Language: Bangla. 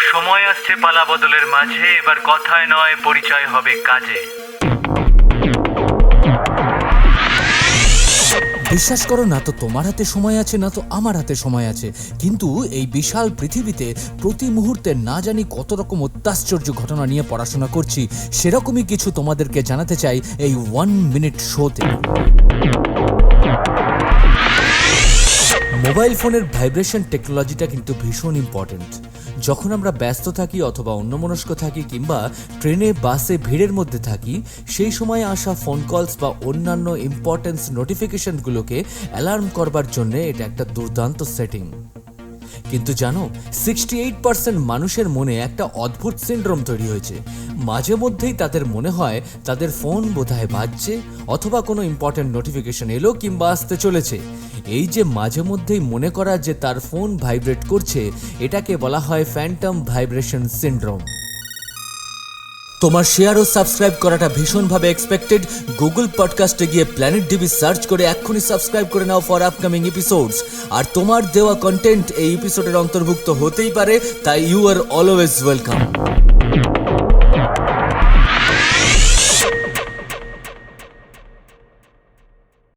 সময় আসছে পালা বদলের মাঝে, এবার কথায় নয় পরিচয় হবে কাজে। বিশ্বাস করো না তো তোমার হাতে সময় আছে, না তো আমার হাতে সময় আছে, কিন্তু এই বিশাল পৃথিবীতে প্রতি মুহূর্তে না জানি কত রকম অত্যাশ্চর্য ঘটনা নিয়ে পড়াশোনা করছি। সেরকমই কিছু তোমাদেরকে জানাতে চাই এই 1 মিনিট শোতে। মোবাইল ফোনের ভাইব্রেশন টেকনোলজিটা কিন্তু ভীষণ ইম্পর্টেন্ট। যখন আমরা ব্যস্ত থাকি অথবা অন্যমনস্ক থাকি কিংবা ট্রেনে বাসে ভিড়ের মধ্যে থাকি, সেই সময় আসা ফোন কলস বা অন্যান্য ইম্পর্টেন্স নোটিফিকেশনগুলোকে অ্যালার্ম করবার জন্য এটা একটা দুর্দান্ত সেটিং। কিন্তু জানো, 68% মানুষের মনে একটা অদ্ভুত সিনড্রোম তৈরি হয়েছে। মাঝে মধ্যেই তাদের মনে হয় তাদের ফোন বোধহয় বাজছে অথবা কোনো ইম্পর্টেন্ট নোটিফিকেশন এলো কিংবা আসতে চলেছে। এই যে মাঝে মধ্যেই মনে করা যে তার ফোন ভাইব্রেট করছে, এটাকে বলা হয় ফ্যান্টম ভাইব্রেশন সিনড্রোম। তোমার শেয়ার ও সাবস্ক্রাইব করাটা ভীষণভাবে এক্সপেক্টেড। গুগল পডকাস্টে গিয়ে প্ল্যানেট ডিবি সার্চ করে এক্ষুনি সাবস্ক্রাইব করে নাও ফর আপকামিং এপিসোডস। আর তোমার দেওয়া কন্টেন্ট এই এপিসোডের অন্তর্ভুক্ত হতেই পারে, তাই ইউ আর অলওয়েজ ওয়েলকাম।